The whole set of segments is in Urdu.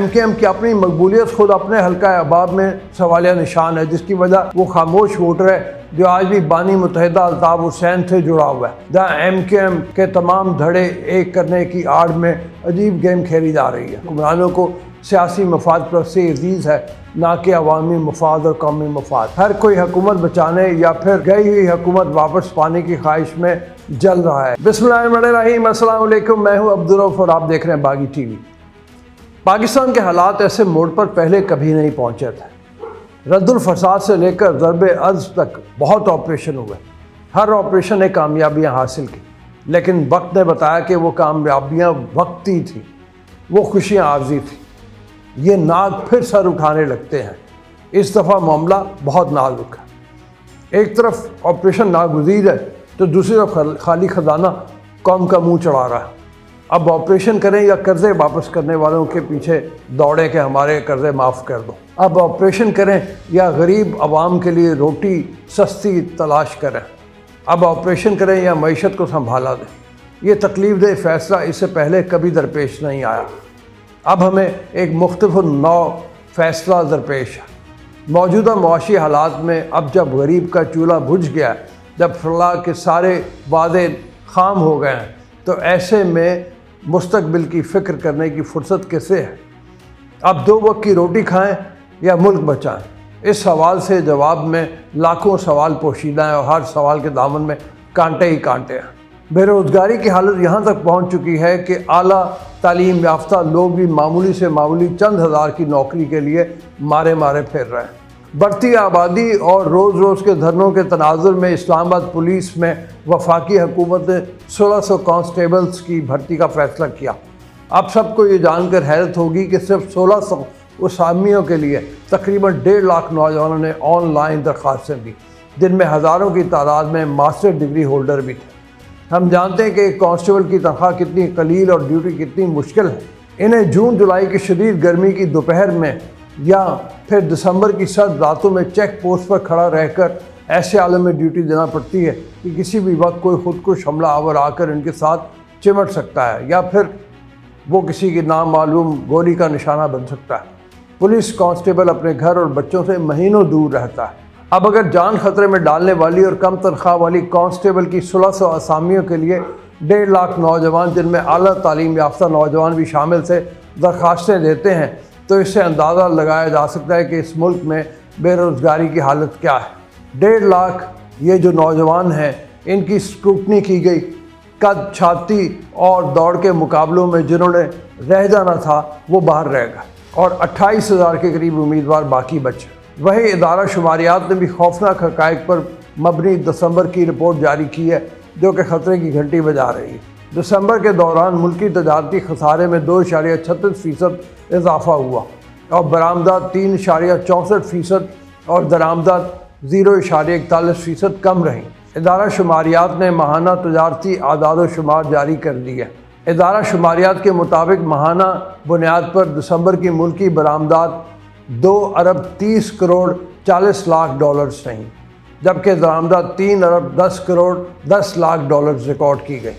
MKM کی اپنی مقبولیت خود اپنے حلقہ احباب میں سوالیہ نشان ہے، جس کی وجہ وہ خاموش ووٹر ہے جو آج بھی بانی متحدہ الطاف حسین سے جڑا ہوا ہے۔ جہاں MKM کے تمام دھڑے ایک کرنے کی آڑ میں عجیب گیم کھیلی جا رہی ہے۔ حکمرانوں کو سیاسی مفاد پرستی عزیز ہے، نہ کہ عوامی مفاد اور قومی مفاد۔ ہر کوئی حکومت بچانے یا پھر گئی ہوئی حکومت واپس پانے کی خواہش میں جل رہا ہے۔ بسم اللہ الرحمن الرحیم، السلام علیکم، میں ہوں عبدالرؤف اور آپ دیکھ رہے ہیں باغی ٹی وی۔ پاکستان کے حالات ایسے موڑ پر پہلے کبھی نہیں پہنچے تھے۔ رد الفساد سے لے کر ضرب عض تک بہت آپریشن ہوئے، ہر آپریشن نے کامیابیاں حاصل کی، لیکن وقت نے بتایا کہ وہ کامیابیاں وقتی تھیں، وہ خوشیاں عارضی تھیں۔ یہ ناگ پھر سر اٹھانے لگتے ہیں۔ اس دفعہ معاملہ بہت نازک ہے۔ ایک طرف آپریشن ناگزیر ہے تو دوسری طرف خالی خزانہ قوم کا منہ چڑھا رہا ہے۔ اب آپریشن کریں یا قرضے واپس کرنے والوں کے پیچھے دوڑیں کہ ہمارے قرضے معاف کر دو۔ اب آپریشن کریں یا غریب عوام کے لیے روٹی سستی تلاش کریں۔ اب آپریشن کریں یا معیشت کو سنبھالا دیں۔ یہ تکلیف دہ فیصلہ اس سے پہلے کبھی درپیش نہیں آیا۔ اب ہمیں ایک مختلف نوع فیصلہ درپیش ہے۔ موجودہ معاشی حالات میں اب جب غریب کا چولہا بجھ گیا ہے، جب فلاح کے سارے وعدے خام ہو گئے ہیں، تو ایسے میں مستقبل کی فکر کرنے کی فرصت کیسے ہے؟ اب 2 وقت کی روٹی کھائیں یا ملک بچائیں؟ اس سوال سے جواب میں لاکھوں سوال پوشیدہ ہیں اور ہر سوال کے دامن میں کانٹے ہی کانٹے ہیں۔ بے روزگاری کی حالت یہاں تک پہنچ چکی ہے کہ اعلیٰ تعلیم یافتہ لوگ بھی معمولی سے معمولی چند ہزار کی نوکری کے لیے مارے پھر رہے ہیں۔ بڑھتی آبادی اور روز روز کے دھرنوں کے تناظر میں اسلام آباد پولیس میں وفاقی حکومت نے 1600 کانسٹیبلز کی بھرتی کا فیصلہ کیا۔ اب سب کو یہ جان کر حیرت ہوگی کہ صرف 1600 اسامیوں کے لیے تقریباً 1.5 لاکھ نوجوانوں نے آن لائن درخواستیں دی، جن میں ہزاروں کی تعداد میں ماسٹر ڈگری ہولڈر بھی تھے۔ ہم جانتے ہیں کہ ایک کانسٹیبل کی تنخواہ کتنی قلیل اور ڈیوٹی کتنی مشکل ہے۔ انہیں جون جولائی کی شدید گرمی کی دوپہر میں یا پھر دسمبر کی سرد راتوں میں چیک پوسٹ پر کھڑا رہ کر ایسے عالم میں ڈیوٹی دینا پڑتی ہے کہ کسی بھی وقت کوئی خودکش حملہ آور آ کر ان کے ساتھ چمٹ سکتا ہے یا پھر وہ کسی کی نامعلوم گولی کا نشانہ بن سکتا ہے۔ پولیس کانسٹیبل اپنے گھر اور بچوں سے مہینوں دور رہتا ہے۔ اب اگر جان خطرے میں ڈالنے والی اور کم تنخواہ والی کانسٹیبل کی 1600 اسامیوں کے لیے 1.5 لاکھ نوجوان، جن میں اعلیٰ تعلیم یافتہ نوجوان بھی شامل سے درخواستیں دیتے ہیں، تو اس سے اندازہ لگایا جا سکتا ہے کہ اس ملک میں بے روزگاری کی حالت کیا ہے۔ 1.5 لاکھ یہ جو نوجوان ہیں، ان کی اسکروٹنی کی گئی، قد چھاتی اور دوڑ کے مقابلوں میں جنہوں نے رہ جانا تھا وہ باہر رہ گئے اور 28,000 کے قریب امیدوار باقی بچے۔ وہی ادارہ شماریات نے بھی خوفناک حقائق پر مبنی دسمبر کی رپورٹ جاری کی ہے، جو کہ خطرے کی گھنٹی بجا رہی ہے۔ دسمبر کے دوران ملکی تجارتی خسارے میں 2.36% اضافہ ہوا اور برآمدات 3.64% اور درآمدات 0.41% کم رہیں۔ ادارہ شماریات نے ماہانہ تجارتی اعداد و شمار جاری کر دی ہے۔ ادارہ شماریات کے مطابق ماہانہ بنیاد پر دسمبر کی ملکی برآمدات 2.30 کروڑ رہیں، جبکہ درآمدات 3.10 کروڑ ریکارڈ کی گئی۔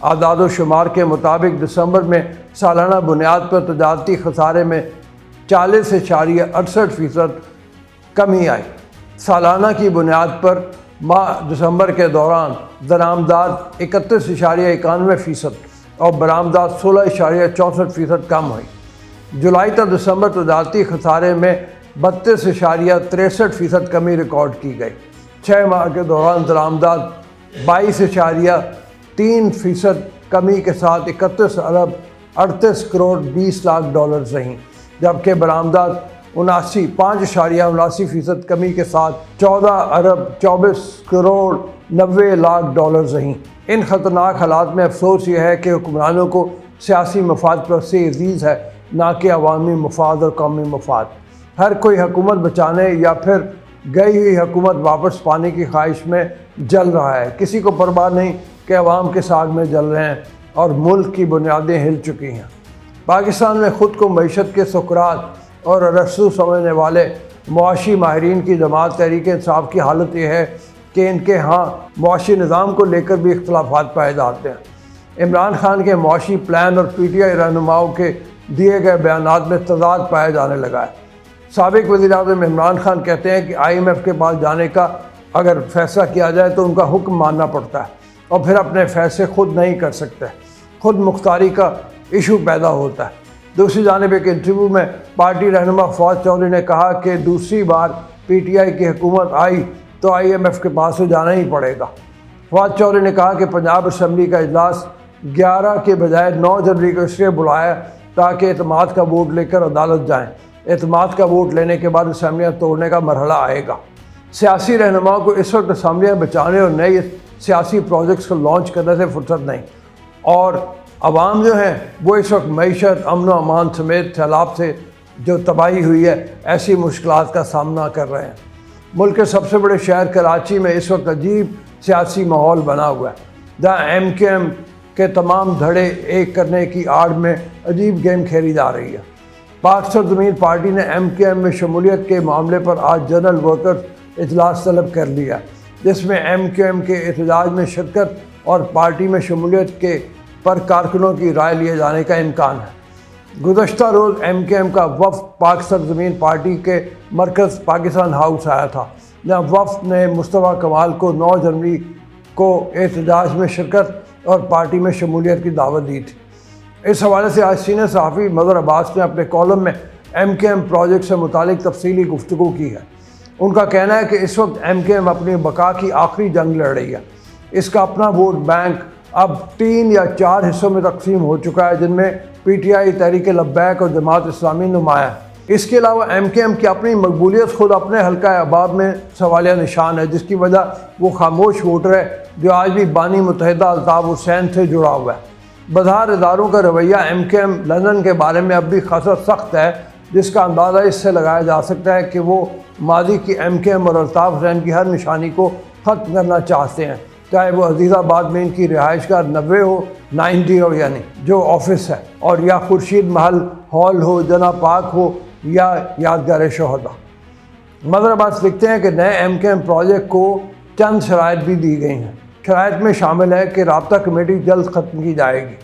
اعداد و شمار کے مطابق دسمبر میں سالانہ بنیاد پر تجارتی خسارے میں 40.68% کمی آئی۔ سالانہ کی بنیاد پر ماہ دسمبر کے دوران درآمدات 31.91% اور برآمدات 16.64% کم ہوئی۔ جولائی تا دسمبر تجارتی خسارے میں 32.63% کمی ریکارڈ کی گئی۔ 6 ماہ کے دوران درآمدات 22.3% کمی کے ساتھ 31.38 کروڑ رہیں، جبکہ برآمدات 5.79% کمی کے ساتھ 14.24 کروڑ رہیں۔ ان خطرناک حالات میں افسوس یہ ہے کہ حکمرانوں کو سیاسی مفاد پرستی عزیز ہے، نہ کہ عوامی مفاد اور قومی مفاد۔ ہر کوئی حکومت بچانے یا پھر گئی ہوئی حکومت واپس پانے کی خواہش میں جل رہا ہے۔ کسی کو پرواہ نہیں کہ عوام کے ساگ میں جل رہے ہیں اور ملک کی بنیادیں ہل چکی ہیں۔ پاکستان میں خود کو معیشت کے سقراط اور ارسطو سمجھنے والے معاشی ماہرین کی جماعت تحریک انصاف کی حالت یہ ہے کہ ان کے ہاں معاشی نظام کو لے کر بھی اختلافات پائے جاتے ہیں۔ عمران خان کے معاشی پلان اور PTI رہنماؤں کے دیے گئے بیانات میں تضاد پایا جانے لگا ہے۔ سابق وزیر اعظم عمران خان کہتے ہیں کہ IMF کے پاس جانے کا اگر فیصلہ کیا جائے تو ان کا حکم ماننا پڑتا ہے اور پھر اپنے فیصلے خود نہیں کر سکتے، خود مختاری کا ایشو پیدا ہوتا ہے۔ دوسری جانب ایک انٹرویو میں پارٹی رہنما فواد چودھری نے کہا کہ دوسری بار PTI کی حکومت آئی تو IMF کے پاس تو جانا ہی پڑے گا۔ فواد چودھری نے کہا کہ پنجاب اسمبلی کا اجلاس 11 کے بجائے 9 جنوری کو اس لیے بلایا تاکہ اعتماد کا ووٹ لے کر عدالت جائیں۔ اعتماد کا ووٹ لینے کے بعد اسمبلیاں توڑنے کا مرحلہ آئے گا۔ سیاسی رہنماؤں کو اس وقت اسمبلیاں بچانے اور نئے سیاسی پروجیکٹس کو لانچ کرنے سے فرصت نہیں، اور عوام جو ہیں وہ اس وقت معیشت، امن و امان سمیت سیلاب سے جو تباہی ہوئی ہے ایسی مشکلات کا سامنا کر رہے ہیں۔ ملک کے سب سے بڑے شہر کراچی میں اس وقت عجیب سیاسی ماحول بنا ہوا ہے، جہاں MKM کے تمام دھڑے ایک کرنے کی آڑ میں عجیب گیم کھیلی جا رہی ہے۔ پاک سرزمین پارٹی نے MKM میں شمولیت کے معاملے پر آج جنرل ورکرز اجلاس طلب کر لیا، جس میں MKM کے احتجاج میں شرکت اور پارٹی میں شمولیت کے پر کارکنوں کی رائے لیے جانے کا امکان ہے۔ گزشتہ روز MKM کا وفد پاک سرزمین پارٹی کے مرکز پاکستان ہاؤس آیا تھا، جہاں وفد نے مصطفیٰ کمال کو 9 جنوری کو احتجاج میں شرکت اور پارٹی میں شمولیت کی دعوت دی تھی۔ اس حوالے سے آج سینئر صحافی مظہر عباس نے اپنے کالم میں MKM پروجیکٹ سے متعلق تفصیلی گفتگو کی ہے۔ ان کا کہنا ہے کہ اس وقت MKM اپنی بقا کی آخری جنگ لڑ رہی ہے۔ اس کا اپنا ووٹ بینک اب 3 یا 4 حصوں میں تقسیم ہو چکا ہے، جن میں PTI، تحریک لبیک اور جماعت اسلامی نمایاں ہے۔ اس کے علاوہ MKM کی اپنی مقبولیت خود اپنے حلقہ احباب میں سوالیہ نشان ہے، جس کی وجہ وہ خاموش ووٹر ہے جو آج بھی بانی متحدہ الطاف حسین سے جڑا ہوا ہے۔ بظاہر اداروں کا رویہ MKM لندن کے بارے میں اب بھی خاصا سخت ہے، جس کا اندازہ اس سے لگایا جا سکتا ہے کہ وہ ماضی کی MKM اور الطاف حسین کی ہر نشانی کو ختم کرنا چاہتے ہیں، چاہے وہ عزیز آباد میں ان کی رہائش گاہ 90 ہو، 90 ہو یعنی جو آفس ہے، اور یا خورشید محل ہال ہو، جناح پارک ہو، یا یادگار شہداء۔ مظہر عباس لکھتے ہیں کہ نئے MKM پروجیکٹ کو چند شرائط بھی دی گئی ہیں۔ شرائط میں شامل ہے کہ رابطہ کمیٹی جلد ختم کی جائے گی،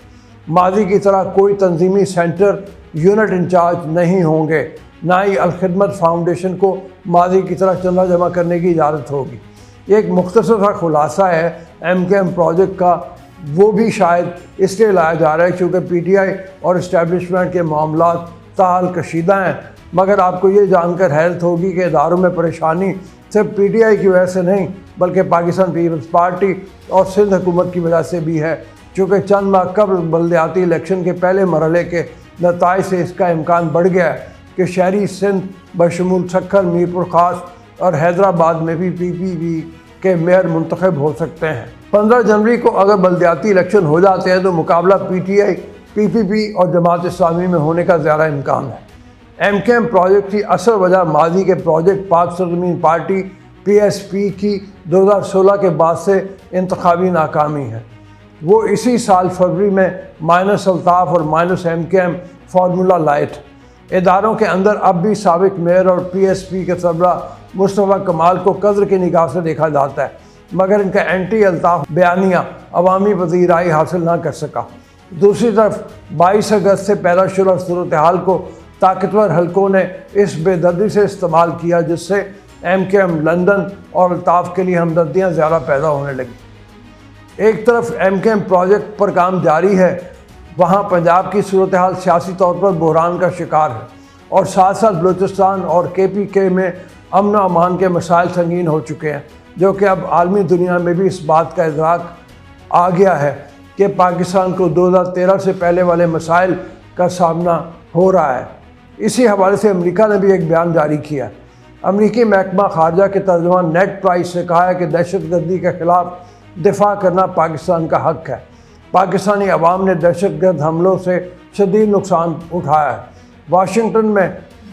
ماضی کی طرح کوئی تنظیمی سینٹر یونٹ انچارج نہیں ہوں گے، نہ ہی الخدمت فاؤنڈیشن کو ماضی کی طرح چندہ جمع کرنے کی اجازت ہوگی۔ یہ ایک مختصر سا خلاصہ ہے MKM پروجیکٹ کا، وہ بھی شاید اس لیے لایا جا رہا ہے کیونکہ PTI اور اسٹیبلشمنٹ کے معاملات تاحال کشیدہ ہیں، مگر آپ کو یہ جان کر حیرت ہوگی کہ اداروں میں پریشانی صرف PTI کی وجہ سے نہیں بلکہ پاکستان پیپلز پارٹی اور سندھ حکومت کی وجہ سے بھی ہے، چونکہ چند ماہ قبل بلدیاتی الیکشن کے پہلے مرحلے کے نتائج سے اس کا امکان بڑھ گیا ہے کہ شہری سندھ بشمول سکھر، میرپور خاص اور حیدرآباد میں بھی PPP کے میئر منتخب ہو سکتے ہیں۔ 15 جنوری کو اگر بلدیاتی الیکشن ہو جاتے ہیں تو مقابلہ PTI، PPP اور جماعت اسلامی میں ہونے کا زیادہ امکان ہے۔ MKM پروجیکٹ کی اصل وجہ ماضی کے پروجیکٹ پاک سرزمین پارٹی PSP کی 2016 کے بعد سے انتخابی ناکامی ہے۔ وہ اسی سال فروری میں مائنس الطاف اور مائنس MKM فارمولہ لائے تھے۔ اداروں کے اندر اب بھی سابق میئر اور PSP کے سربراہ مصطفیٰ کمال کو قدر کی نگاہ سے دیکھا جاتا ہے، مگر ان کا اینٹی الطاف بیانیہ عوامی پذیرائی حاصل نہ کر سکا۔ دوسری طرف 22 اگست سے پیدا شدہ صورتحال کو طاقتور حلقوں نے اس بے دردی سے استعمال کیا جس سے MKM لندن اور الطاف کے لیے ہمدردیاں زیادہ پیدا ہونے لگیں۔ ایک طرف MKM پروجیکٹ پر کام جاری ہے، وہاں پنجاب کی صورتحال سیاسی طور پر بحران کا شکار ہے، اور ساتھ ساتھ بلوچستان اور KPK میں امن و امان کے مسائل سنگین ہو چکے ہیں، جو کہ اب عالمی دنیا میں بھی اس بات کا ادراک آ گیا ہے کہ پاکستان کو 2013 سے پہلے والے مسائل کا سامنا ہو رہا ہے۔ اسی حوالے سے امریکہ نے بھی ایک بیان جاری کیا۔ امریکی محکمہ خارجہ کے ترجمان نیڈ پرائس نے کہا ہے کہ دہشت گردی کے خلاف دفاع کرنا پاکستان کا حق ہے۔ پاکستانی عوام نے دہشت گرد حملوں سے شدید نقصان اٹھایا ہے۔ واشنگٹن میں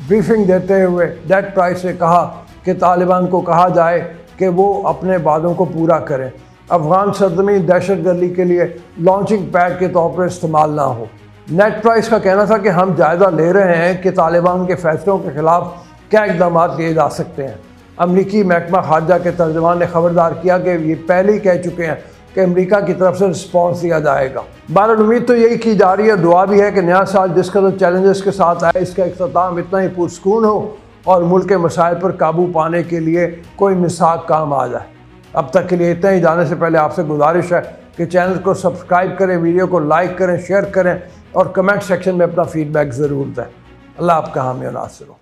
بریفنگ دیتے ہوئے نیڈ پرائس نے کہا کہ طالبان کو کہا جائے کہ وہ اپنے وعدوں کو پورا کریں، افغان سرزمین دہشت گردی کے لیے لانچنگ پیڈ کے طور پر استعمال نہ ہو۔ نیڈ پرائس کا کہنا تھا کہ ہم جائزہ لے رہے ہیں کہ طالبان کے فیصلوں کے خلاف کیا اقدامات لیے جا سکتے ہیں۔ امریکی محکمہ خارجہ کے ترجمان نے خبردار کیا کہ یہ پہلے ہی کہہ چکے ہیں کہ امریکہ کی طرف سے رسپانس دیا جائے گا۔ بہرحال امید تو یہی کی جا رہی ہے، دعا بھی ہے کہ نیا سال جس قدر چیلنجز کے ساتھ آئے اس کا اختتام اتنا ہی پرسکون ہو اور ملک کے مسائل پر قابو پانے کے لیے کوئی مساق کام آ جائے۔ اب تک کے لیے اتنا ہی، جانے سے پہلے آپ سے گزارش ہے کہ چینل کو سبسکرائب کریں، ویڈیو کو لائک کریں، شیئر کریں اور کمنٹ سیکشن میں اپنا فیڈ بیک ضرور دیں۔ اللہ آپ کا حامی و ناصر ہو۔